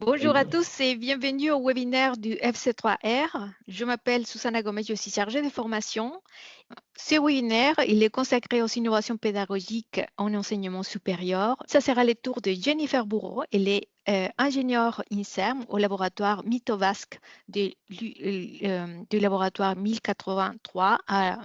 Bonjour à tous et bienvenue au webinaire du FC3R. Je m'appelle Susana Gomez, je suis chargée de formation. Ce webinaire, il est consacré aux innovations pédagogiques en enseignement supérieur. Ça sera le tour de Jennifer Bourreau. Elle est ingénieure INSERM au laboratoire Mythovasc du laboratoire 1083 à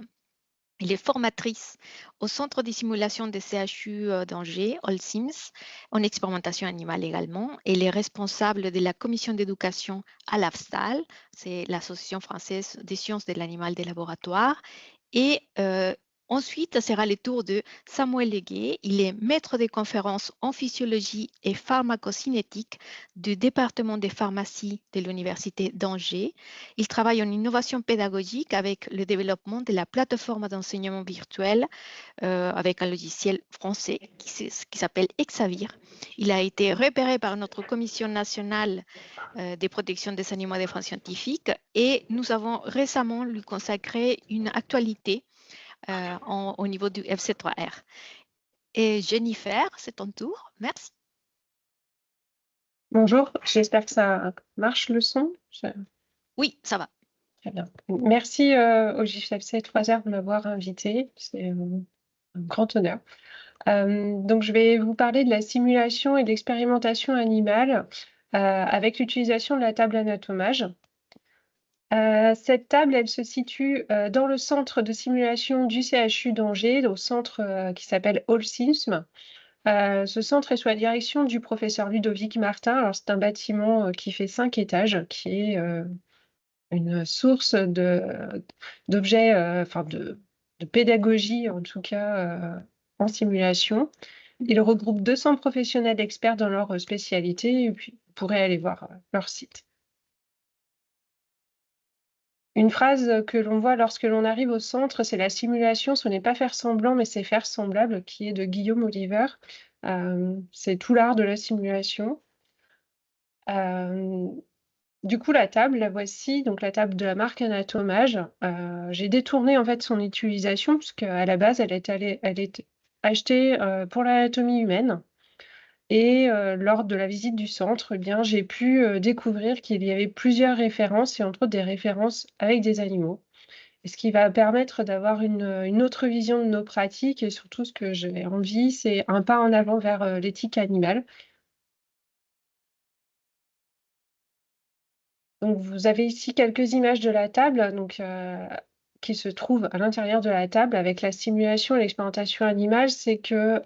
Elle est formatrice au Centre de simulation des CHU d'Angers, All-Sims, en expérimentation animale également. Elle est responsable de la commission d'éducation à l'AFSTAL, c'est l'Association française des sciences de l'animal des laboratoires. Et ensuite, ce sera le tour de Samuel Leguet. Il est maître de conférences en physiologie et pharmacocinétique du département des pharmacies de l'Université d'Angers. Il travaille en innovation pédagogique avec le développement de la plateforme d'enseignement virtuel avec un logiciel français qui s'appelle Exavir. Il a été repéré par notre Commission nationale de protection des animaux à des fins scientifiques et nous avons récemment lui consacré une actualité au niveau du FC3R. Et Jennifer, c'est ton tour. Merci. Bonjour, j'espère que ça marche le son. Oui, ça va. Très bien. Merci au JFC 3R de m'avoir invité. C'est un grand honneur. Donc, je vais vous parler de la simulation et de l'expérimentation animale avec l'utilisation de la table anatomage. Cette table, elle se situe dans le centre de simulation du CHU d'Angers, au centre qui s'appelle All-Sims. Ce centre est sous la direction du professeur Ludovic Martin. Alors, c'est un bâtiment qui fait 5 étages, qui est une source d'objets, de pédagogie, en tout cas, en simulation. Il regroupe 200 professionnels experts dans leur spécialité, et puis vous pourrez aller voir leur site. Une phrase que l'on voit lorsque l'on arrive au centre, c'est la simulation, ce n'est pas faire semblant, mais c'est faire semblable, qui est de Guillaume Oliver. C'est tout l'art de la simulation. Du coup, la table, la voici, donc la table de la marque Anatomage. J'ai détourné en fait son utilisation, puisqu'à la base, elle est achetée pour l'anatomie humaine. Et lors de la visite du centre, eh bien, j'ai pu découvrir qu'il y avait plusieurs références, et entre autres des références avec des animaux. Et ce qui va permettre d'avoir une autre vision de nos pratiques, et surtout ce que j'ai envie, c'est un pas en avant vers l'éthique animale. Donc vous avez ici quelques images de la table qui se trouvent à l'intérieur de la table avec la simulation et l'expérimentation animale. C'est que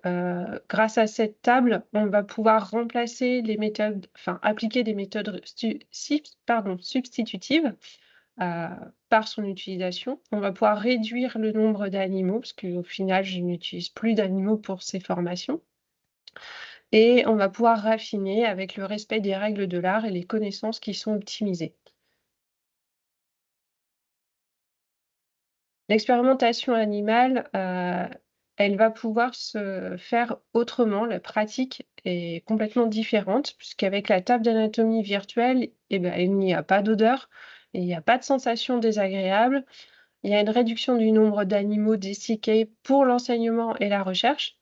grâce à cette table, on va pouvoir remplacer les méthodes, appliquer des méthodes substitutives par son utilisation. On va pouvoir réduire le nombre d'animaux, parce qu'au final, je n'utilise plus d'animaux pour ces formations. Et on va pouvoir raffiner avec le respect des règles de l'art et les connaissances qui sont optimisées. L'expérimentation animale, elle va pouvoir se faire autrement. La pratique est complètement différente, puisqu'avec la table d'anatomie virtuelle, il n'y a pas d'odeur, il n'y a pas de sensation désagréable. Il y a une réduction du nombre d'animaux disséqués pour l'enseignement et la recherche,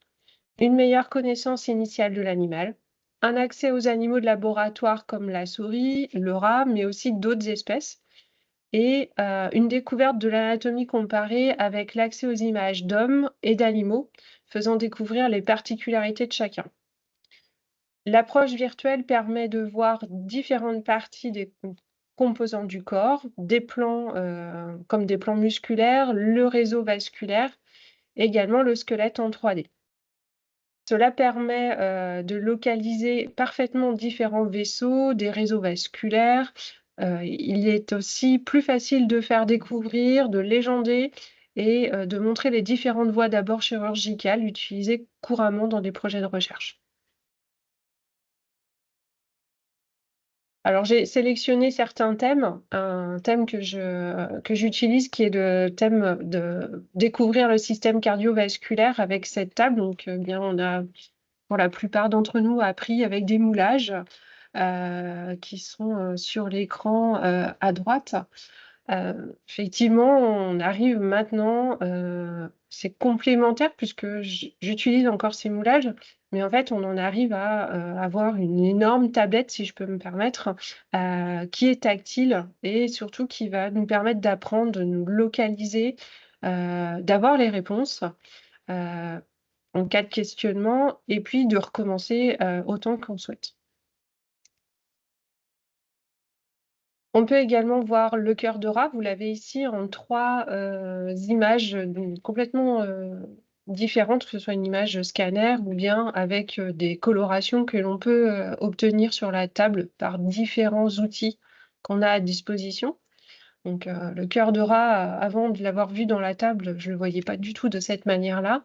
une meilleure connaissance initiale de l'animal, un accès aux animaux de laboratoire comme la souris, le rat, mais aussi d'autres espèces, et une découverte de l'anatomie comparée avec l'accès aux images d'hommes et d'animaux, faisant découvrir les particularités de chacun. L'approche virtuelle permet de voir différentes parties des composants du corps, des plans comme des plans musculaires, le réseau vasculaire, également le squelette en 3D. Cela permet de localiser parfaitement différents vaisseaux, des réseaux vasculaires. Il est aussi plus facile de faire découvrir, de légender et de montrer les différentes voies d'abord chirurgicales utilisées couramment dans des projets de recherche. Alors, j'ai sélectionné certains thèmes. Un thème que j'utilise qui est le thème de découvrir le système cardiovasculaire avec cette table. Donc, bien, on a, pour la plupart d'entre nous, appris avec des moulages qui sont sur l'écran à droite. Effectivement, on arrive maintenant, c'est complémentaire puisque j'utilise encore ces moulages, mais en fait, on en arrive à avoir une énorme tablette, si je peux me permettre, qui est tactile et surtout qui va nous permettre d'apprendre, de nous localiser, d'avoir les réponses en cas de questionnement et puis de recommencer autant qu'on souhaite. On peut également voir le cœur de rat. Vous l'avez ici en 3 images complètement différentes, que ce soit une image scanner ou bien avec des colorations que l'on peut obtenir sur la table par différents outils qu'on a à disposition. Donc le cœur de rat, avant de l'avoir vu dans la table, je ne le voyais pas du tout de cette manière-là.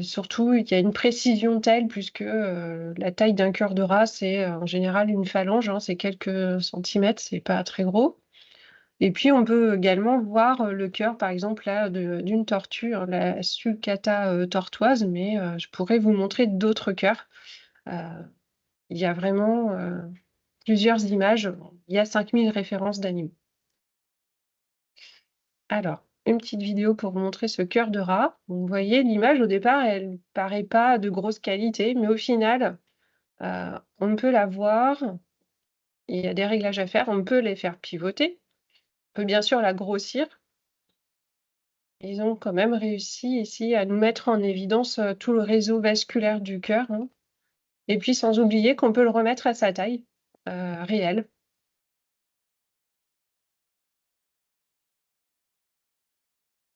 Surtout, il y a une précision telle puisque la taille d'un cœur de rat, c'est en général une phalange, hein, c'est quelques centimètres, c'est pas très gros. Et puis on peut également voir le cœur, par exemple, là, d'une tortue, hein, la sulcata tortoise, mais je pourrais vous montrer d'autres cœurs. Il y a vraiment plusieurs images, il y a 5000 références d'animaux. Alors, une petite vidéo pour vous montrer ce cœur de rat. Vous voyez, l'image au départ, elle ne paraît pas de grosse qualité, mais au final, on peut la voir. Il y a des réglages à faire, on peut les faire pivoter. On peut bien sûr la grossir. Ils ont quand même réussi ici à nous mettre en évidence tout le réseau vasculaire du cœur, hein. Et puis sans oublier qu'on peut le remettre à sa taille réelle.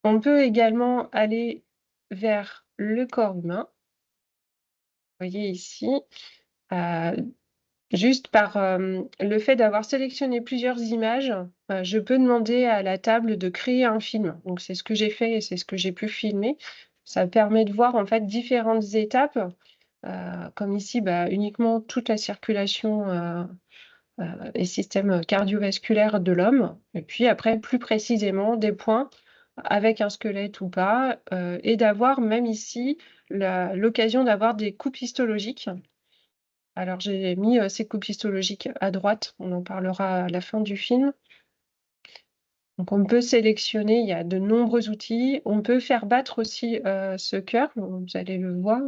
On peut également aller vers le corps humain. Vous voyez ici, juste par le fait d'avoir sélectionné plusieurs images, je peux demander à la table de créer un film. Donc c'est ce que j'ai fait et c'est ce que j'ai pu filmer. Ça permet de voir en fait différentes étapes, comme ici, uniquement toute la circulation et système cardiovasculaire de l'homme. Et puis après, plus précisément, des points avec un squelette ou pas, et d'avoir même ici l'occasion d'avoir des coupes histologiques. Alors j'ai mis ces coupes histologiques à droite, on en parlera à la fin du film. Donc on peut sélectionner, il y a de nombreux outils. On peut faire battre aussi ce cœur, vous allez le voir.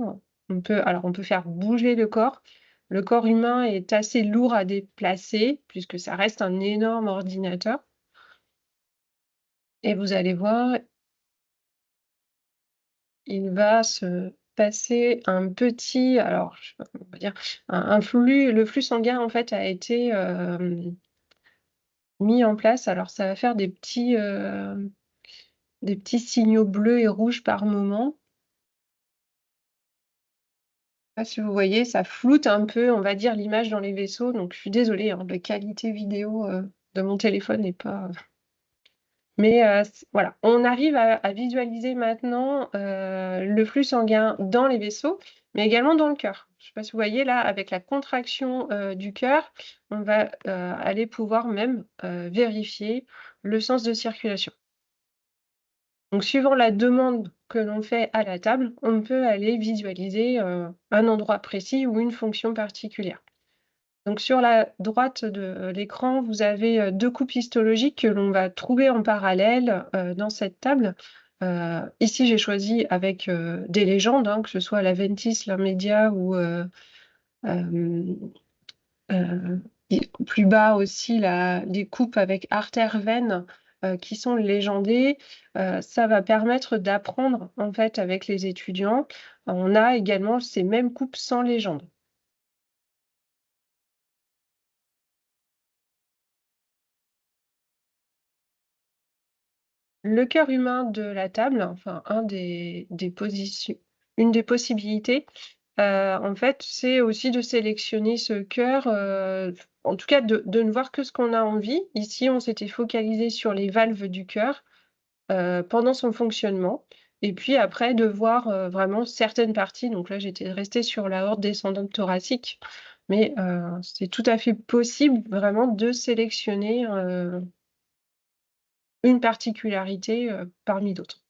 On peut faire bouger le corps. Le corps humain est assez lourd à déplacer puisque ça reste un énorme ordinateur. Et vous allez voir, il va se passer un petit, alors on va dire un flux, le flux sanguin en fait a été mis en place. Alors ça va faire des petits signaux bleus et rouges par moment. Je sais pas si vous voyez, ça floute un peu, on va dire, l'image dans les vaisseaux. Donc je suis désolée, hein, la qualité vidéo de mon téléphone n'est pas... Mais voilà, on arrive à visualiser maintenant le flux sanguin dans les vaisseaux, mais également dans le cœur. Je ne sais pas si vous voyez là, avec la contraction du cœur, on va aller pouvoir même vérifier le sens de circulation. Donc, suivant la demande que l'on fait à la table, on peut aller visualiser un endroit précis ou une fonction particulière. Donc, sur la droite de l'écran, vous avez 2 coupes histologiques que l'on va trouver en parallèle dans cette table. Ici, j'ai choisi avec des légendes, hein, que ce soit la Ventis, la Media ou plus bas aussi les coupes avec artère-veine qui sont légendées. Ça va permettre d'apprendre en fait avec les étudiants. On a également ces mêmes coupes sans légende. Le cœur humain de la table, enfin une des possibilités, en fait, c'est aussi de sélectionner ce cœur, en tout cas de ne voir que ce qu'on a envie. Ici, on s'était focalisé sur les valves du cœur pendant son fonctionnement et puis après de voir vraiment certaines parties. Donc là, j'étais restée sur l'aorte descendante thoracique, mais c'est tout à fait possible vraiment de sélectionner une particularité parmi d'autres.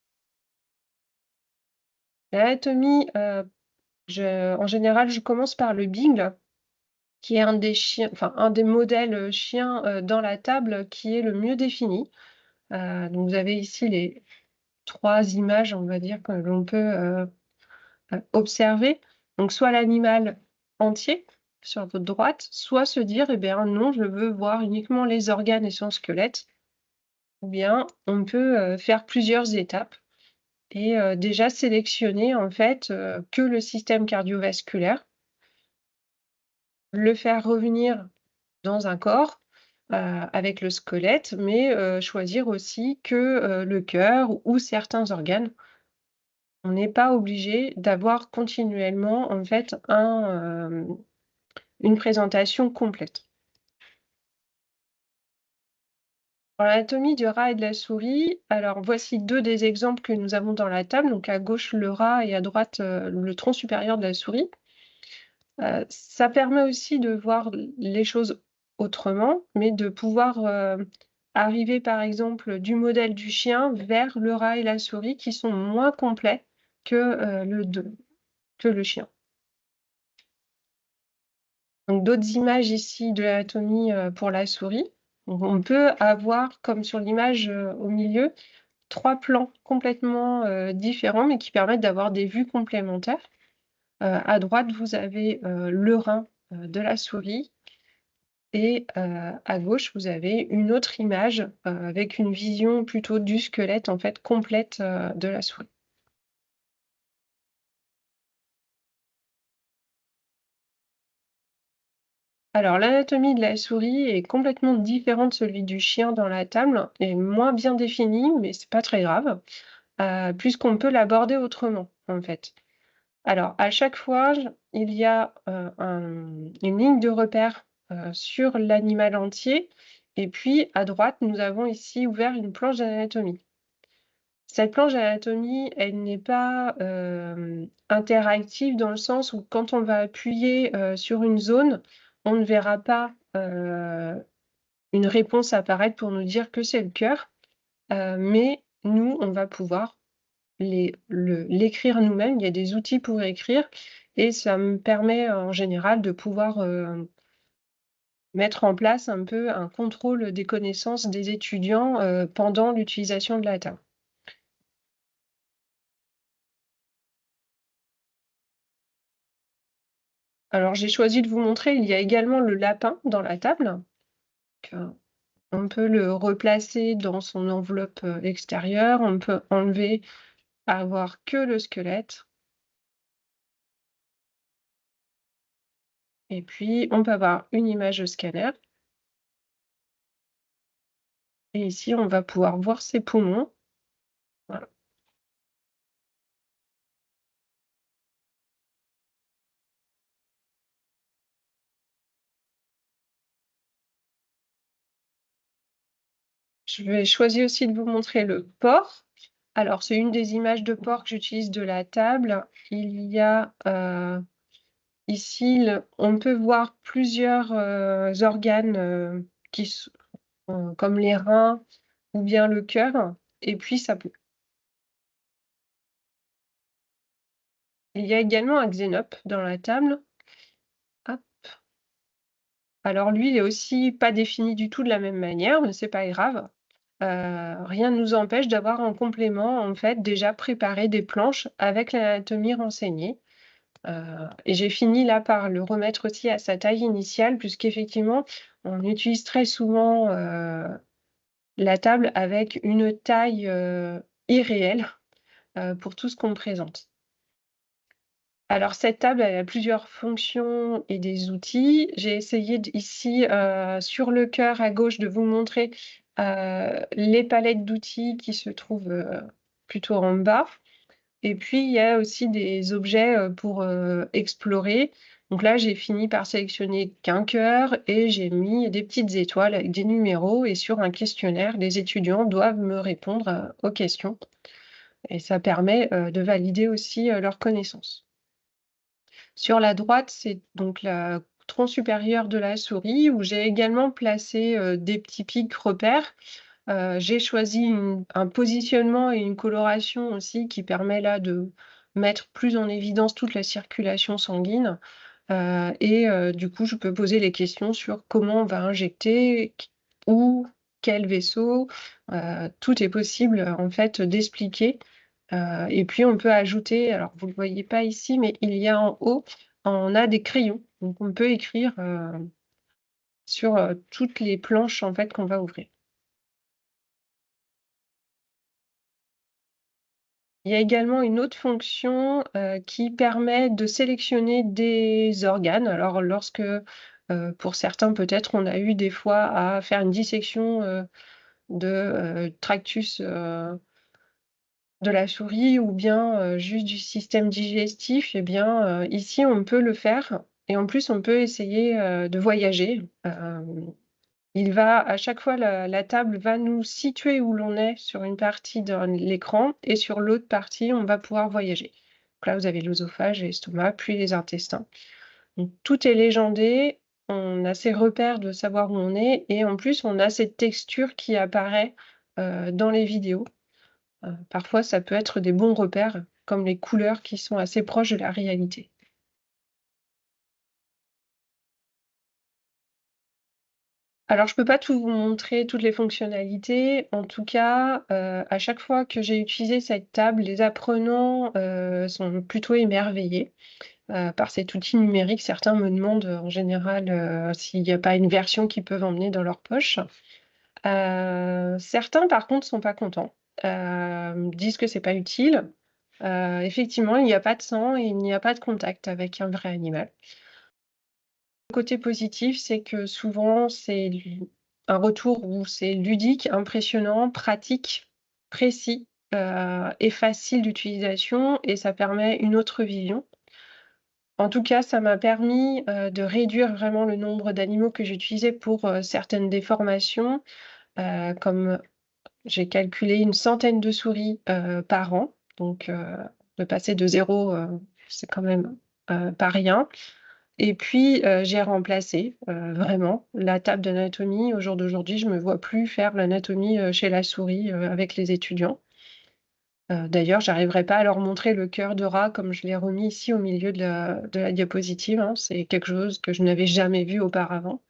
L'anatomie, en général, je commence par le Beagle, qui est un des modèles chiens dans la table qui est le mieux défini. Donc vous avez ici les 3 images, on va dire, que l'on peut observer. Donc soit l'animal entier sur votre droite, soit se dire, eh bien non, je veux voir uniquement les organes et son squelette. Ou bien on peut faire plusieurs étapes et déjà sélectionner en fait que le système cardiovasculaire, le faire revenir dans un corps avec le squelette, mais choisir aussi que le cœur ou certains organes. On n'est pas obligé d'avoir continuellement en fait une présentation complète. Pour l'anatomie du rat et de la souris, alors voici 2 des exemples que nous avons dans la table. Donc à gauche le rat et à droite le tronc supérieur de la souris. Ça permet aussi de voir les choses autrement, mais de pouvoir arriver par exemple du modèle du chien vers le rat et la souris qui sont moins complets que le chien. Donc d'autres images ici de l'anatomie pour la souris. Donc, on peut avoir, comme sur l'image au milieu, 3 plans complètement différents, mais qui permettent d'avoir des vues complémentaires. À droite, vous avez le rein de la souris et à gauche, vous avez une autre image avec une vision plutôt du squelette en fait complète de la souris. Alors l'anatomie de la souris est complètement différente de celui du chien dans la table et moins bien définie, mais c'est pas très grave, puisqu'on peut l'aborder autrement, en fait. Alors à chaque fois, il y a, une ligne de repère, sur l'animal entier et puis à droite, nous avons ici ouvert une planche d'anatomie. Cette planche d'anatomie, elle n'est pas, interactive dans le sens où quand on va appuyer, sur une zone, on ne verra pas, une réponse apparaître pour nous dire que c'est le cœur, mais nous, on va pouvoir l'écrire nous-mêmes. Il y a des outils pour écrire et ça me permet en général de pouvoir, mettre en place un peu un contrôle des connaissances des étudiants, pendant l'utilisation de la table. Alors j'ai choisi de vous montrer, il y a également le lapin dans la table. Donc, on peut le replacer dans son enveloppe, extérieure, on peut enlever, avoir que le squelette. Et puis on peut avoir une image de scanner. Et ici, on va pouvoir voir ses poumons. Voilà. Je vais choisir aussi de vous montrer le porc. Alors, c'est une des images de porc que j'utilise de la table. Il y a ici, on peut voir plusieurs organes comme les reins ou bien le cœur, et puis ça peut. Il y a également un xénope dans la table. Hop. Alors lui, il est aussi pas défini du tout de la même manière, mais c'est pas grave. Rien ne nous empêche d'avoir en complément, en fait, déjà préparé des planches avec l'anatomie renseignée. Et j'ai fini là par le remettre aussi à sa taille initiale, puisqu'effectivement, on utilise très souvent la table avec une taille irréelle pour tout ce qu'on présente. Alors cette table, elle a plusieurs fonctions et des outils. J'ai essayé ici, sur le cœur à gauche, de vous montrer les palettes d'outils qui se trouvent plutôt en bas. Et puis, il y a aussi des objets pour explorer. Donc là, j'ai fini par sélectionner qu'un cœur et j'ai mis des petites étoiles avec des numéros. Et sur un questionnaire, les étudiants doivent me répondre aux questions. Et ça permet de valider aussi leurs connaissances. Sur la droite, c'est donc le tronc supérieur de la souris où j'ai également placé des petits pics repères. J'ai choisi un positionnement et une coloration aussi qui permet là de mettre plus en évidence toute la circulation sanguine. Du coup, je peux poser les questions sur comment on va injecter, où, quel vaisseau. Tout est possible en fait d'expliquer. Et puis on peut ajouter, alors vous ne le voyez pas ici, mais il y a en haut, on a des crayons. Donc on peut écrire sur toutes les planches en fait qu'on va ouvrir. Il y a également une autre fonction qui permet de sélectionner des organes. Alors lorsque, pour certains peut-être, on a eu des fois à faire une dissection de tractus de la souris ou bien juste du système digestif, eh bien ici on peut le faire et en plus on peut essayer de voyager. Il va à chaque fois la table va nous situer où l'on est sur une partie de l'écran et sur l'autre partie, on va pouvoir voyager. Donc là, vous avez l'œsophage, l'estomac, puis les intestins. Donc tout est légendé, on a ces repères de savoir où on est et en plus, on a cette texture qui apparaît dans les vidéos. Parfois, ça peut être des bons repères, comme les couleurs qui sont assez proches de la réalité. Alors, je peux pas tout vous montrer, toutes les fonctionnalités. En tout cas, à chaque fois que j'ai utilisé cette table, les apprenants, sont plutôt émerveillés, par cet outil numérique. Certains me demandent, en général, s'il n'y a pas une version qu'ils peuvent emmener dans leur poche. Certains, par contre, sont pas contents, disent que c'est pas utile. Effectivement, il n'y a pas de sang et il n'y a pas de contact avec un vrai animal. Le côté positif, c'est que souvent, c'est un retour où c'est ludique, impressionnant, pratique, précis, et facile d'utilisation et ça permet une autre vision. En tout cas, ça m'a permis, de réduire vraiment le nombre d'animaux que j'utilisais pour, certaines déformations, comme j'ai calculé une centaine de souris, par an. Donc, de passer de 0, c'est quand même, pas rien. Et puis, j'ai remplacé, vraiment la table d'anatomie. Au jour d'aujourd'hui, je me vois plus faire l'anatomie, chez la souris, avec les étudiants. D'ailleurs, j'arriverai pas à leur montrer le cœur de rat comme je l'ai remis ici au milieu de la diapositive, hein. C'est quelque chose que je n'avais jamais vu auparavant.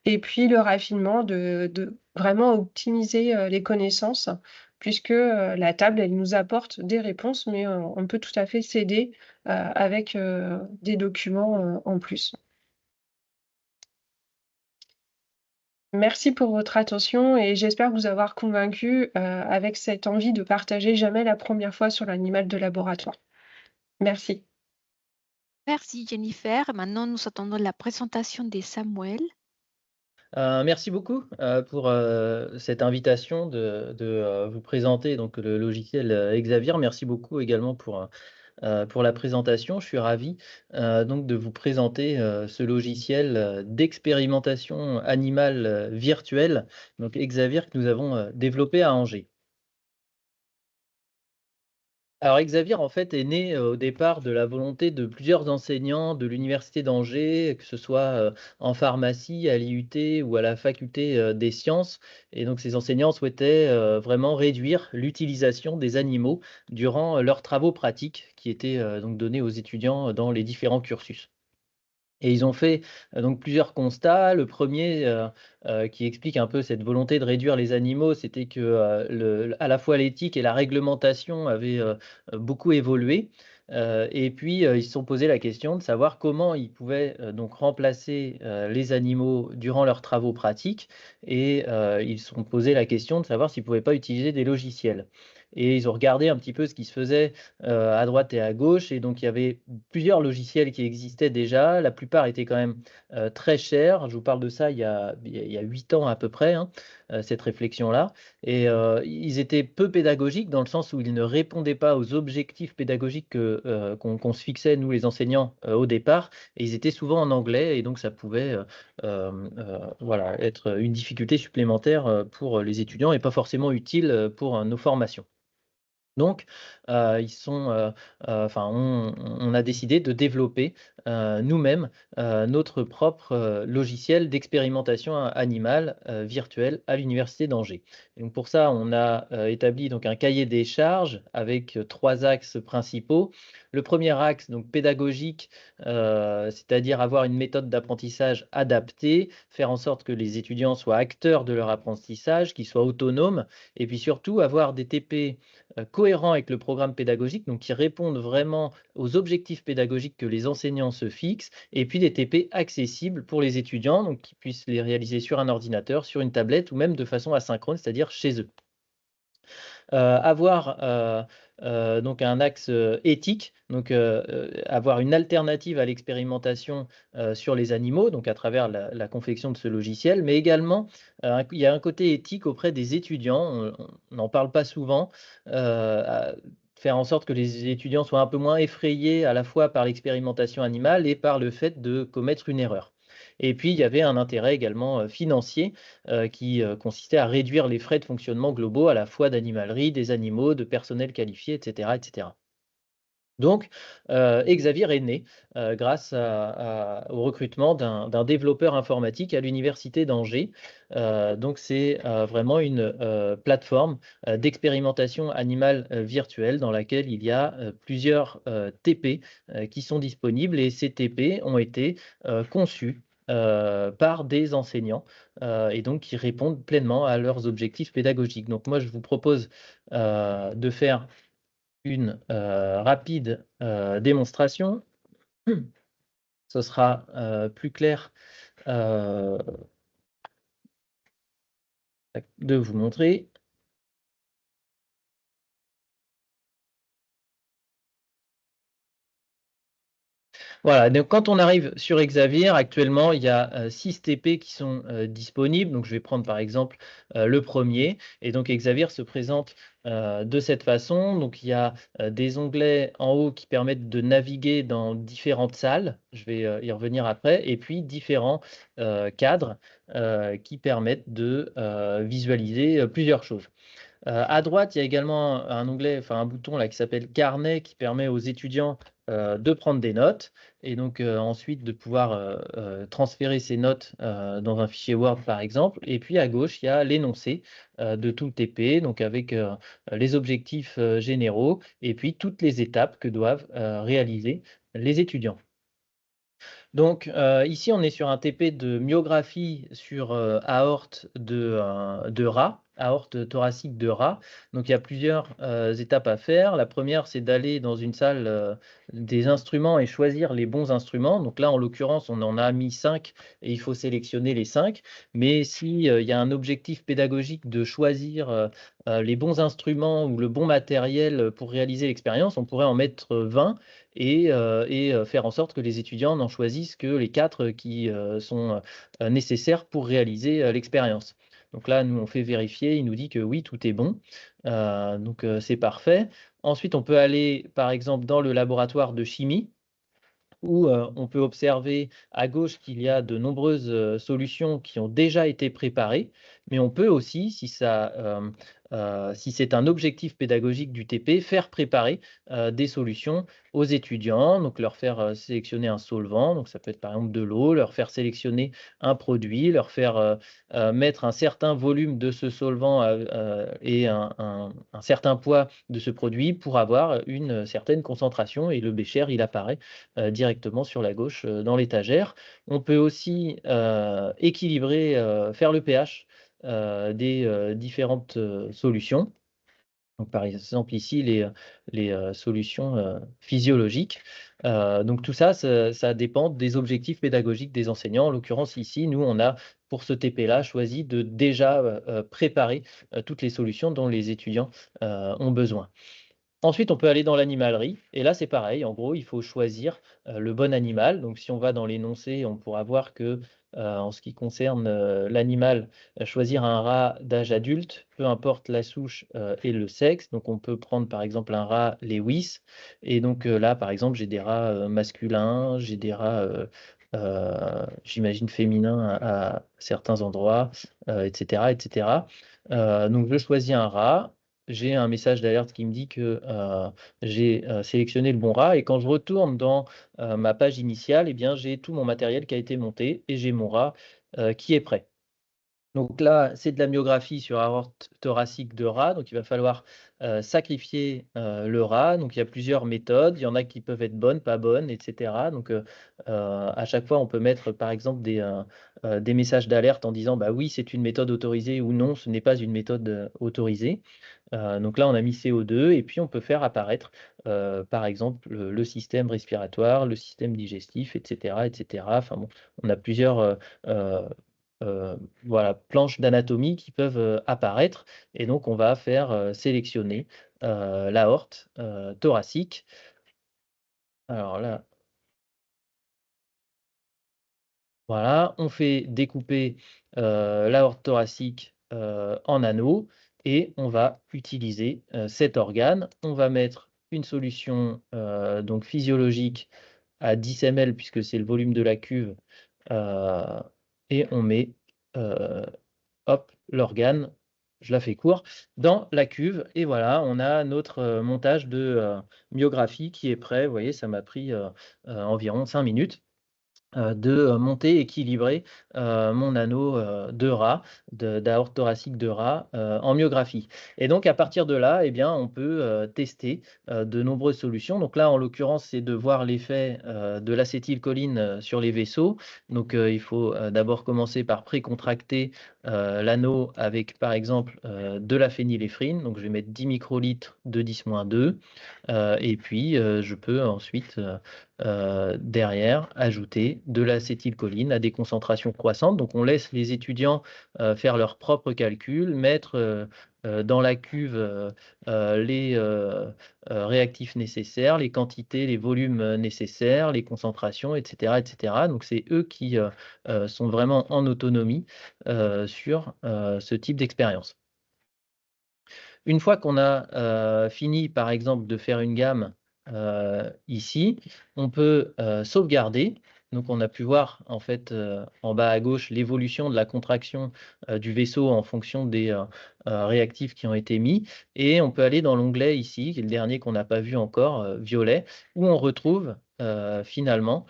Et puis le raffinement de vraiment optimiser, les connaissances puisque, la table, elle nous apporte des réponses, mais, on peut tout à fait s'aider, avec, des documents, en plus. Merci pour votre attention et j'espère vous avoir convaincu, avec cette envie de partager jamais la première fois sur l'animal de laboratoire. Merci. Merci Jennifer. Maintenant, nous attendons la présentation de Samuel. Merci beaucoup, pour, cette invitation de vous présenter donc le logiciel, Exavir. Merci beaucoup également pour la présentation. Je suis ravi, donc de vous présenter, ce logiciel, d'expérimentation animale, virtuelle, donc Exavir que nous avons, développé à Angers. Alors Exavir, en fait, est né, au départ de la volonté de plusieurs enseignants de l'université d'Angers, que ce soit, en pharmacie, à l'IUT ou à la faculté, des sciences et donc ces enseignants souhaitaient, vraiment réduire l'utilisation des animaux durant, leurs travaux pratiques qui étaient, donc donnés aux étudiants, dans les différents cursus. Et ils ont fait, donc plusieurs constats. Le premier qui explique un peu cette volonté de réduire les animaux, c'était que, à la fois l'éthique et la réglementation avaient, beaucoup évolué. Et puis, ils se sont posé la question de savoir comment ils pouvaient, donc remplacer, les animaux durant leurs travaux pratiques et ils se sont posé la question de savoir s'ils ne pouvaient pas utiliser des logiciels. Et ils ont regardé un petit peu ce qui se faisait, à droite et à gauche et donc il y avait plusieurs logiciels qui existaient déjà. La plupart étaient quand même, très chers. Je vous parle de ça il y a 8 ans à peu près, hein, cette réflexion-là et ils étaient peu pédagogiques dans le sens où ils ne répondaient pas aux objectifs pédagogiques qu'on se fixait nous les enseignants, au départ et ils étaient souvent en anglais et donc ça pouvait, voilà, être une difficulté supplémentaire, pour les étudiants et pas forcément utile, pour, nos formations. Donc, ils sont, enfin, on a décidé de développer, nous-mêmes, notre propre, logiciel d'expérimentation animale, virtuelle à l'université d'Angers. Et donc pour ça, on a, établi donc un cahier des charges avec, 3 axes principaux. le premier axe, donc pédagogique, c'est-à-dire avoir une méthode d'apprentissage adaptée, faire en sorte que les étudiants soient acteurs de leur apprentissage, qu'ils soient autonomes, et puis surtout avoir des TP cohérents avec le programme pédagogique, donc qui répondent vraiment aux objectifs pédagogiques que les enseignants se fixent, et puis des TP accessibles pour les étudiants, donc qui puissent les réaliser sur un ordinateur, sur une tablette ou même de façon asynchrone, c'est-à-dire chez eux. Avoir donc un axe éthique, donc avoir une alternative à l'expérimentation sur les animaux, donc à travers la confection de ce logiciel, mais également il y a un côté éthique auprès des étudiants, on n'en parle pas souvent, faire en sorte que les étudiants soient un peu moins effrayés à la fois par l'expérimentation animale et par le fait de commettre une erreur. Et puis il y avait un intérêt également financier qui consistait à réduire les frais de fonctionnement globaux à la fois d'animalerie, des animaux, de personnel qualifié, etc. etc. Donc, Exavir est né grâce au recrutement d'un développeur informatique à l'université d'Angers. Donc, c'est vraiment une plateforme d'expérimentation animale virtuelle dans laquelle il y a plusieurs TP qui sont disponibles et ces TP ont été conçus par des enseignants et donc qui répondent pleinement à leurs objectifs pédagogiques. Donc, moi, je vous propose de faire une rapide démonstration. Ce sera plus clair de vous montrer. Voilà, donc quand on arrive sur Exavir, actuellement, il y a 6 TP qui sont disponibles. Donc, je vais prendre par exemple le premier. Et donc, Exavir se présente de cette façon. Donc, il y a des onglets en haut qui permettent de naviguer dans différentes salles. Je vais y revenir après. Et puis, différents cadres qui permettent de visualiser plusieurs choses. À droite, il y a également un onglet, enfin un bouton là qui s'appelle Carnet qui permet aux étudiants de prendre des notes et donc ensuite de pouvoir transférer ces notes dans un fichier Word par exemple. Et puis à gauche, il y a l'énoncé de tout le TP, donc avec les objectifs généraux et puis toutes les étapes que doivent réaliser les étudiants. Donc ici, on est sur un TP de myographie sur aorte de rat, aorte thoracique de rat. Donc il y a plusieurs étapes à faire. La première, c'est d'aller dans une salle des instruments et choisir les bons instruments. Donc là, en l'occurrence, on en a mis 5 et il faut sélectionner les 5. Mais s'il y a un objectif pédagogique de choisir les bons instruments ou le bon matériel pour réaliser l'expérience, on pourrait en mettre 20 et faire en sorte que les étudiants n'en choisissent que les 4 qui sont nécessaires pour réaliser l'expérience. Donc là, nous, on fait vérifier, il nous dit que oui, tout est bon. Donc c'est parfait. Ensuite, on peut aller, par exemple, dans le laboratoire de chimie, où on peut observer à gauche qu'il y a de nombreuses solutions qui ont déjà été préparées, mais on peut aussi, si c'est un objectif pédagogique du TP, faire préparer des solutions aux étudiants, donc leur faire sélectionner un solvant, donc ça peut être par exemple de l'eau, leur faire sélectionner un produit, leur faire mettre un certain volume de ce solvant et un certain poids de ce produit pour avoir une certaine concentration et le bécher, il apparaît directement sur la gauche dans l'étagère. On peut aussi équilibrer, faire le pH des différentes solutions. Donc, par exemple, ici, les solutions physiologiques. Donc, tout ça, ça dépend des objectifs pédagogiques des enseignants. En l'occurrence, ici, nous, on a, pour ce TP-là, choisi de déjà préparer toutes les solutions dont les étudiants ont besoin. Ensuite, on peut aller dans l'animalerie et là, c'est pareil. En gros, il faut choisir le bon animal. Donc, si on va dans l'énoncé, on pourra voir que, en ce qui concerne l'animal, choisir un rat d'âge adulte, peu importe la souche et le sexe. Donc, on peut prendre par exemple un rat Lewis. Et donc là, par exemple, j'ai des rats masculins, j'ai des rats, j'imagine, féminins à certains endroits, etc., etc. Donc, je choisis un rat. J'ai un message d'alerte qui me dit que j'ai sélectionné le bon rat et quand je retourne dans ma page initiale, eh bien, j'ai tout mon matériel qui a été monté et j'ai mon rat qui est prêt. Donc là, c'est de la myographie sur aorte thoracique de rat, donc il va falloir, sacrifier, le rat. Donc il y a plusieurs méthodes, il y en a qui peuvent être bonnes, pas bonnes et cetera. Donc à chaque fois, on peut mettre, par exemple, des messages d'alerte en disant: «Bah oui, c'est une méthode autorisée» ou «Non, ce n'est pas une méthode, autorisée». Donc là, on a mis CO2 et puis on peut faire apparaître, par exemple, le système respiratoire, le système digestif et cetera. Enfin bon, on a plusieurs, voilà, planches d'anatomie qui peuvent, apparaître et donc on va faire, sélectionner, l'aorte, thoracique. Alors là, voilà, on fait découper, l'aorte thoracique, en anneaux et on va utiliser, cet organe. On va mettre une solution, donc physiologique à 10 ml puisque c'est le volume de la cuve, heu et on met, heu hop, l'organe, je la fais court, dans la cuve et voilà, on a notre, montage de, myographie qui est prêt. Vous voyez, ça m'a pris, environ 5 minutes de, monter, équilibrer, mon anneau, de rat, d'aorte thoracique de rat, en myographie et donc à partir de là et bien, on peut, tester, de nombreuses solutions. Donc là, en l'occurrence, c'est de voir l'effet, de l'acétylcholine, sur les vaisseaux. Donc il faut, d'abord commencer par précontracter, l'anneau avec, par exemple, de la phényléphrine. Donc je vais mettre 10 microlitres de 10-2, et puis, je peux ensuite, derrière, ajouter de l'acétylcholine à des concentrations croissantes. Donc on laisse les étudiants, faire leurs propres calculs, mettre, dans la cuve, les, réactifs nécessaires, les quantités, les volumes, nécessaires, les concentrations et cetera et cetera. Donc c'est eux qui, sont vraiment en autonomie, sur, ce type d'expérience. Une fois qu'on a, fini, par exemple, de faire une gamme, ici, on peut, sauvegarder. Donc on a pu voir, en fait, en bas à gauche, l'évolution de la contraction, du vaisseau en fonction des, réactifs qui ont été mis et on peut aller dans l'onglet ici, qui est le dernier qu'on n'a pas vu encore, violet, où on retrouve, finalement,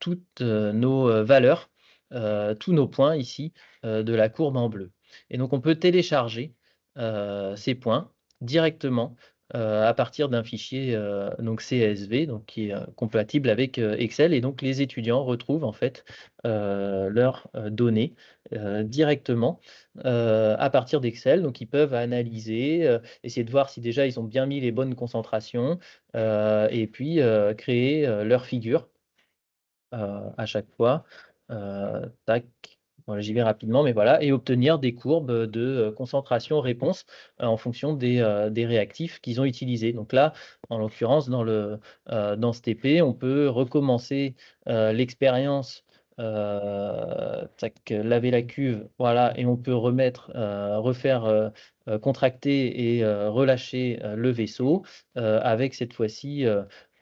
toutes, nos, valeurs, tous nos points ici, de la courbe en bleu et donc on peut télécharger ces points directement, à partir d'un fichier, donc CSV, donc qui est, compatible avec, Excel et donc les étudiants retrouvent en fait, leurs, données, directement, à partir d'Excel. Donc ils peuvent analyser, essayer de voir si déjà ils ont bien mis les bonnes concentrations, et puis, créer, leur figure. À chaque fois, tac, voilà, j'y vais rapidement, mais voilà et obtenir des courbes, de, concentration-réponse, en fonction des réactifs qu'ils ont utilisés. Donc là, en l'occurrence, dans ce TP, on peut recommencer, l'expérience, tac, laver la cuve, voilà et on peut remettre, refaire, contracter et relâcher, le vaisseau, avec cette fois-ci,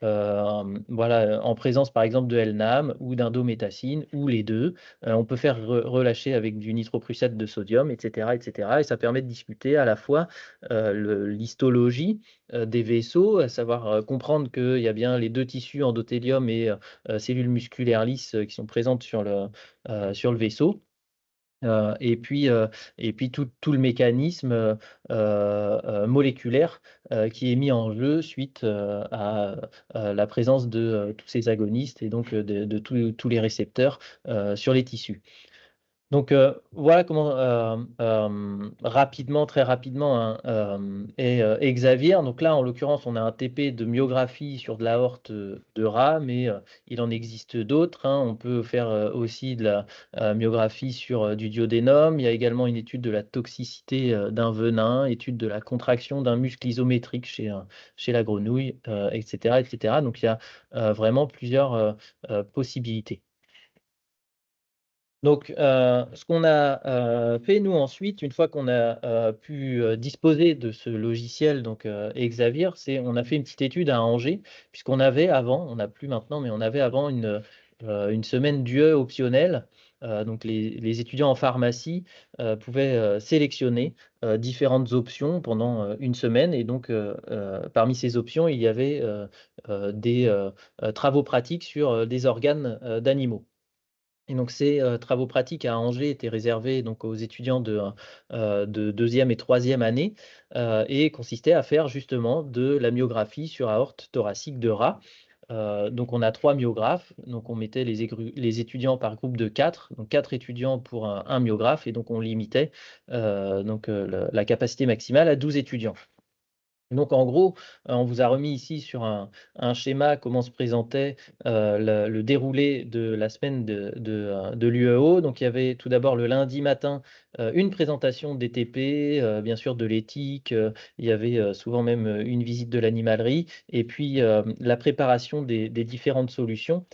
voilà, en présence par exemple de LNAM ou d'indométhacine ou les 2. On peut faire relâcher avec du nitroprussate de sodium et cetera et ça permet de discuter à la fois, l'histologie, des vaisseaux, à savoir, comprendre qu'il y a bien les 2 tissus endothélium et cellules musculaires lisses, qui sont présentes sur le vaisseau. Et puis tout le mécanisme, moléculaire, qui est mis en jeu suite, à, la présence de, tous ces agonistes et donc, de tous les récepteurs, sur les tissus. Donc, voilà comment, rapidement, très rapidement, hein, est Xavier. Donc là, en l'occurrence, on a un TP de myographie sur de l'aorte, de rat, mais, il en existe d'autres, hein. On peut faire, aussi de la, myographie sur, du duodénum. Il y a également une étude de la toxicité, d'un venin, étude de la contraction d'un muscle isométrique chez la grenouille, et cetera et cetera. Donc il y a, vraiment plusieurs, possibilités. Donc, ce qu'on a, fait nous ensuite, une fois qu'on a, pu, disposer de ce logiciel donc, Exavir, c'est on a fait une petite étude à Angers, puisqu'on avait avant, on n'a plus maintenant, mais on avait avant une semaine d'UE optionnelle. Donc les étudiants en pharmacie, pouvaient, sélectionner, différentes options pendant, une semaine et donc, parmi ces options, il y avait, des, travaux pratiques sur, des organes, d'animaux. Et donc ces, travaux pratiques à Angers étaient réservés donc aux étudiants de 2e et 3e année, et consistaient à faire justement de la myographie sur aorte thoracique de rat. Donc on a 3 myographes, donc on mettait les étudiants par groupe de 4, donc 4 étudiants pour un myographe et donc on limitait, le la capacité maximale à 12 étudiants. Donc en gros, on vous a remis ici sur un schéma comment se présentait, le déroulé de la semaine de l'UEO. Donc il y avait tout d'abord le lundi matin, une présentation des TP, bien sûr de l'éthique, il y avait, souvent même, une visite de l'animalerie et puis, la préparation des différentes solutions,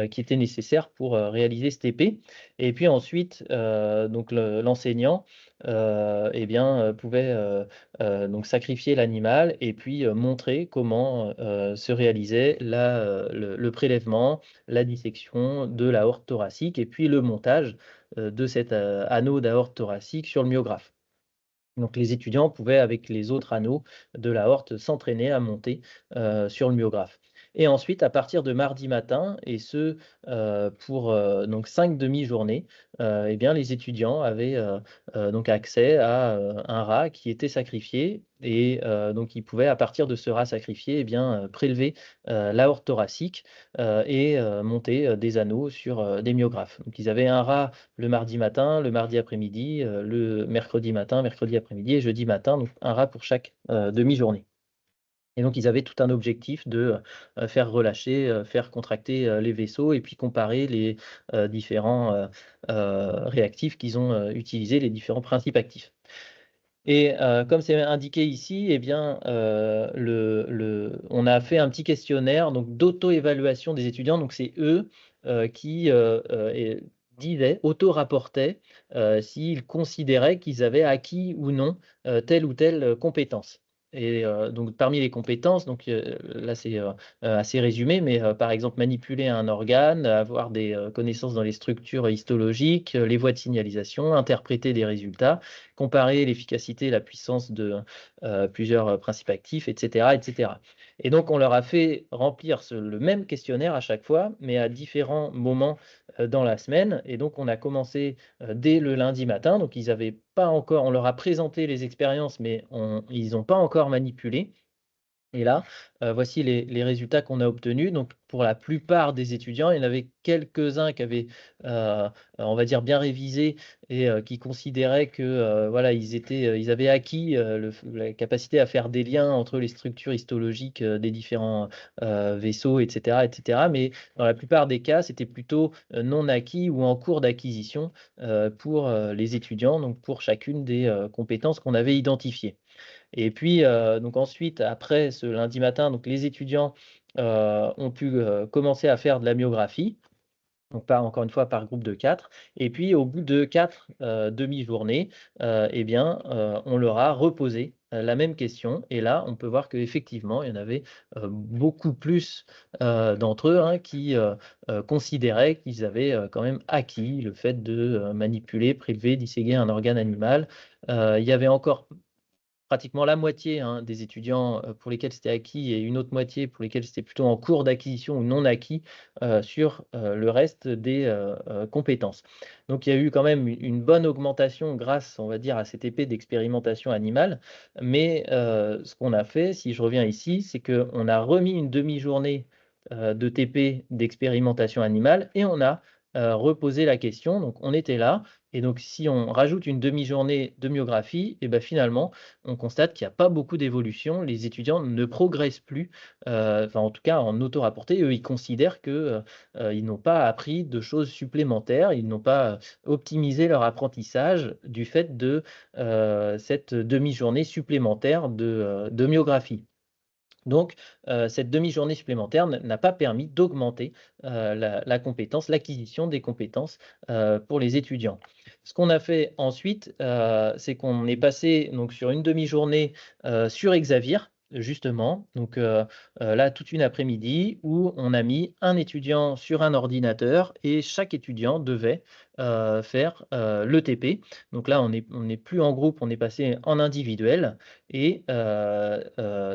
qui étaient nécessaires pour, réaliser ce TP et puis ensuite, donc l'enseignant, eh bien, pouvait, donc sacrifier l'animal et puis, montrer comment, se réalisait le prélèvement, la dissection de l'aorte thoracique et puis le montage, de cet, anneau d'aorte thoracique sur le myographe. Donc les étudiants pouvaient, avec les autres anneaux de l'aorte, s'entraîner à monter, sur le myographe. Et ensuite, à partir de mardi matin et ce, pour, donc 5 demi-journées, et bien les étudiants avaient, donc accès à, un rat qui était sacrifié et donc ils pouvaient, à partir de ce rat sacrifié, et bien, prélever, l'aorte thoracique, et monter, des anneaux sur, des myographes. Donc ils avaient un rat le mardi matin, le mardi après-midi, le mercredi matin, mercredi après-midi et jeudi matin, donc un rat pour chaque, demi-journée. Et donc ils avaient tout un objectif de, faire relâcher, faire contracter, les vaisseaux et puis comparer les, différents, réactifs qu'ils ont, utilisés, les différents principes actifs. Et comme c'est indiqué ici, eh bien, on a fait un petit questionnaire donc d'auto-évaluation des étudiants. Donc c'est eux, qui, et disaient, auto-rapportaient, s'ils considéraient qu'ils avaient acquis ou non, telle ou telle, compétence. Et donc parmi les compétences, donc là c'est, assez résumé, mais par exemple manipuler un organe, avoir des, connaissances dans les structures histologiques, les voies de signalisation, interpréter des résultats, comparer l'efficacité et la puissance de, plusieurs, principes actifs et cetera et cetera. Et donc on leur a fait remplir le même questionnaire à chaque fois, mais à différents moments, dans la semaine et donc on a commencé, dès le lundi matin, donc ils avaient pas encore on leur a présenté les expériences, mais ils n'ont pas encore manipulé et là, voici les résultats qu'on a obtenus. Donc pour la plupart des étudiants, il y en avait quelques-uns qui avaient, on va dire bien révisé et qui considéraient que, voilà, ils avaient acquis, la capacité à faire des liens entre les structures histologiques, des différents, vaisseaux et cetera et cetera. Mais dans la plupart des cas, c'était plutôt, non acquis ou en cours d'acquisition, pour, les étudiants, donc pour chacune des, compétences qu'on avait identifiées. Et puis, donc ensuite, après ce lundi matin, donc les étudiants, ont pu, commencer à faire de la myographie, donc encore une fois par groupe de 4. Et puis au bout de 4 demi-journées, et bien, on leur a reposé, la même question et là, on peut voir qu'effectivement, il y en avait, beaucoup plus, d'entre eux, hein, qui, considéraient qu'ils avaient, quand même acquis le fait de, manipuler, prélever, disséquer un organe animal. Il y avait encore pratiquement la moitié, hein, des étudiants, pour lesquels c'était acquis et une autre moitié pour lesquels c'était plutôt en cours d'acquisition ou non acquis, sur, le reste des, compétences. Donc il y a eu quand même une bonne augmentation grâce, on va dire, à cette épée d'expérimentation animale. Mais, ce qu'on a fait, si je reviens ici, c'est qu'on a remis une demi-journée, de TP d'expérimentation animale et on a, reposé la question. Donc on était là et donc si on rajoute une demi-journée de myographie et ben finalement, on constate qu'il y a pas beaucoup d'évolution. Les étudiants ne progressent plus, enfin en tout cas en auto-rapporté. Eux, ils considèrent que, ils n'ont pas appris de choses supplémentaires, ils n'ont pas, optimisé leur apprentissage du fait de, cette demi-journée supplémentaire de myographie. Donc, cette demi-journée supplémentaire n'a pas permis d'augmenter, la compétence, l'acquisition des compétences, pour les étudiants. Ce qu'on a fait ensuite, c'est qu'on est passé donc sur une demi-journée, sur Exavir, justement. Donc, là, toute une après-midi où on a mis un étudiant sur un ordinateur et chaque étudiant devait, faire l'ETP. Donc là, on n'est plus en groupe, on est passé en individuel et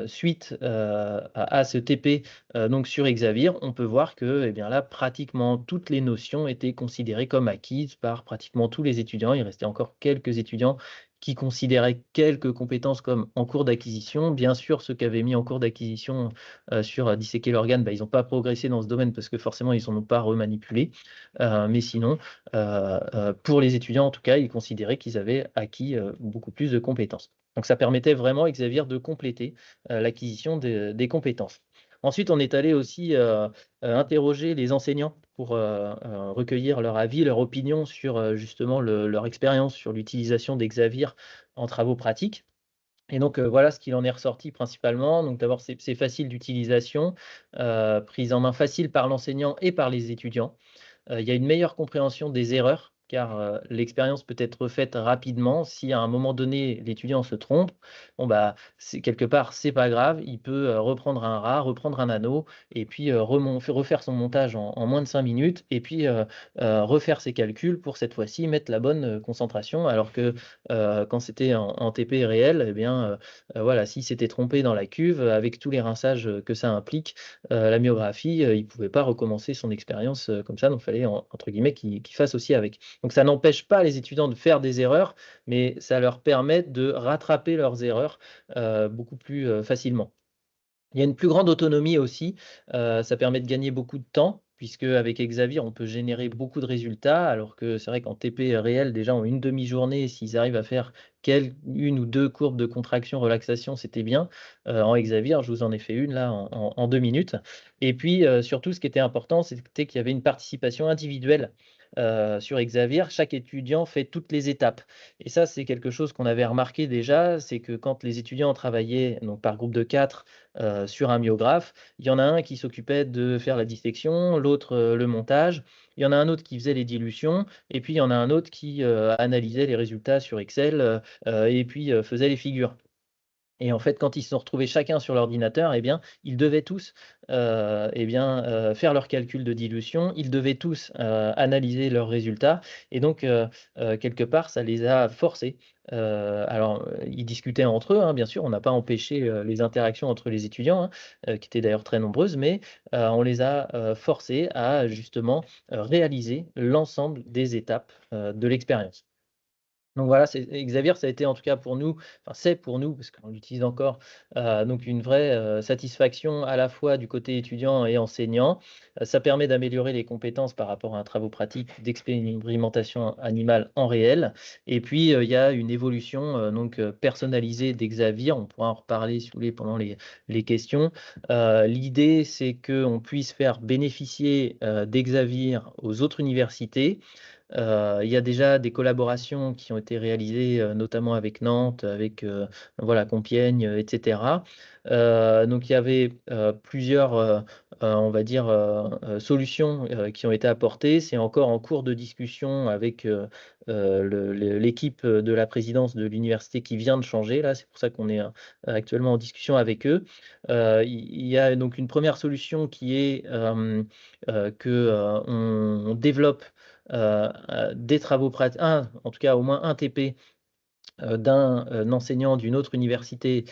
suite à ce TP donc sur Exavir, on peut voir que eh bien là, pratiquement toutes les notions étaient considérées comme acquises par pratiquement tous les étudiants. Il restait encore quelques étudiants qui considéraient quelques compétences comme en cours d'acquisition. Bien sûr, ceux qui avaient mis en cours d'acquisition sur disséquer l'organe, ils n'ont pas progressé dans ce domaine parce que forcément, ils n'en ont pas remanipulé. Mais sinon, pour les étudiants, en tout cas, ils considéraient qu'ils avaient acquis beaucoup plus de compétences. Donc ça permettait vraiment, Exavir, de compléter l'acquisition des compétences. Ensuite, on est allé aussi interroger les enseignants pour recueillir leur avis, leur opinion sur justement leur expérience sur l'utilisation d'Exavir en travaux pratiques. Et donc, voilà ce qu'il en est ressorti principalement. Donc d'abord, c'est facile d'utilisation, prise en main facile par l'enseignant et par les étudiants. Il y a une meilleure compréhension des erreurs, car l'expérience peut être faite rapidement. Si à un moment donné, l'étudiant se trompe, bon, quelque part, c'est pas grave. Il peut reprendre un rat, reprendre un anneau, et puis refaire son montage en moins de 5 minutes, et puis refaire ses calculs pour cette fois-ci mettre la bonne concentration. Alors que quand c'était en TP réel, eh bien, voilà, s'il s'était trompé dans la cuve, avec tous les rinçages que ça implique, la myographie, il ne pouvait pas recommencer son expérience comme ça, donc il fallait entre guillemets qu'il fasse aussi avec. Donc ça n'empêche pas les étudiants de faire des erreurs, mais ça leur permet de rattraper leurs erreurs beaucoup plus facilement. Il y a une plus grande autonomie aussi, ça permet de gagner beaucoup de temps, puisque avec Exavir, on peut générer beaucoup de résultats, alors que c'est vrai qu'en TP réel, déjà en une demi-journée, s'ils arrivent à faire une ou deux courbes de contraction, relaxation, c'était bien. En Exavir, je vous en ai fait une là en 2 minutes. Et puis surtout, ce qui était important, c'était qu'il y avait une participation individuelle. Sur Exavir, chaque étudiant fait toutes les étapes. Et ça, c'est quelque chose qu'on avait remarqué déjà, c'est que quand les étudiants travaillaient donc par groupe de 4 sur un myographe, il y en a un qui s'occupait de faire la dissection, l'autre le montage, il y en a un autre qui faisait les dilutions, et puis il y en a un autre qui analysait les résultats sur Excel et puis faisait les figures. Et en fait, quand ils se sont retrouvés chacun sur l'ordinateur, eh bien, ils devaient tous faire leurs calculs de dilution, ils devaient tous analyser leurs résultats. Et donc, quelque part, ça les a forcés. Alors, ils discutaient entre eux, hein, bien sûr, on n'a pas empêché les interactions entre les étudiants, hein, qui étaient d'ailleurs très nombreuses, mais on les a forcés à justement réaliser l'ensemble des étapes de l'expérience. Donc voilà, Exavir, ça a été en tout cas pour nous, enfin c'est pour nous, parce qu'on l'utilise encore, donc une vraie satisfaction à la fois du côté étudiant et enseignant. Ça permet d'améliorer les compétences par rapport à un travaux pratique d'expérimentation animale en réel. Et puis, il y a une évolution personnalisée d'Exavir. On pourra en reparler si vous voulez pendant les questions. L'idée, c'est qu'on puisse faire bénéficier d'Exavir aux autres universités. Il y a déjà des collaborations qui ont été réalisées, notamment avec Nantes, avec voilà, Compiègne, etc. Donc il y avait plusieurs, on va dire, solutions qui ont été apportées. C'est encore en cours de discussion avec l'équipe de la présidence de l'université qui vient de changer. Là, c'est pour ça qu'on est actuellement en discussion avec eux. Il y a donc une première solution qui est on développe des travaux pratiques, en tout cas au moins un TP d'un enseignant d'une autre université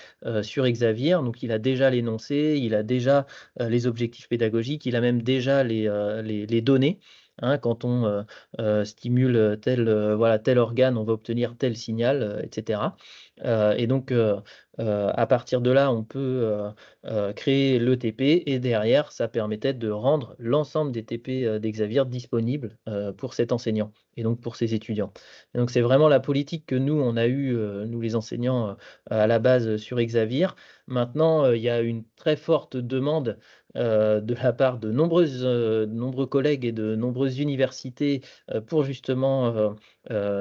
sur Exavir. Donc il a déjà l'énoncé, il a déjà les objectifs pédagogiques, il a même déjà les données. Hein, quand on stimule tel organe, on va obtenir tel signal, etc. Et donc, à partir de là, on peut créer le TP et derrière, ça permettait de rendre l'ensemble des TP d'Exavir disponibles pour cet enseignant et donc pour ses étudiants. Et donc, c'est vraiment la politique que nous, on a eue, nous les enseignants, à la base sur Exavir. Maintenant, il y a une très forte demande de la part de nombreux collègues et de nombreuses universités pour justement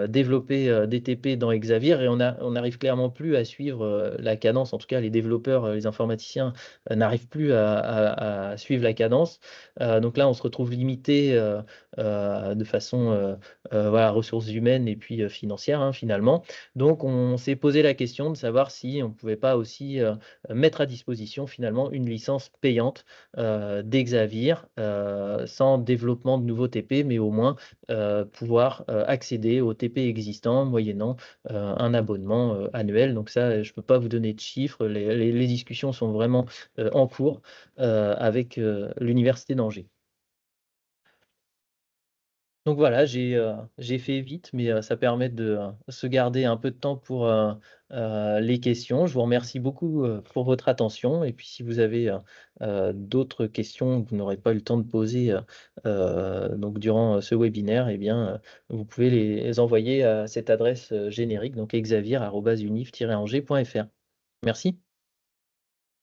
développer des TP dans Exavir et on n'arrive clairement plus à suivre la cadence. En tout cas, les développeurs, les informaticiens n'arrivent plus à suivre la cadence. Donc là, on se retrouve limité de façon voilà, ressources humaines et puis financières, hein, finalement. Donc on s'est posé la question de savoir si on ne pouvait pas aussi, mettre à disposition finalement une licence payante, d'Exavir, sans développement de nouveaux TP, mais au moins, pouvoir, accéder aux TP existants moyennant, un abonnement, annuel. Donc ça, je ne peux pas vous donner de chiffres, les discussions sont vraiment, en cours, avec, l'université d'Angers. Donc voilà, j'ai fait vite, mais ça permet de, se garder un peu de temps pour, les questions. Je vous remercie beaucoup, pour votre attention et puis si vous avez, d'autres questions que vous n'aurez pas eu le temps de poser, donc durant, ce webinaire et bien, vous pouvez les envoyer à cette adresse, générique donc exavir@univ-angers.fr. Merci.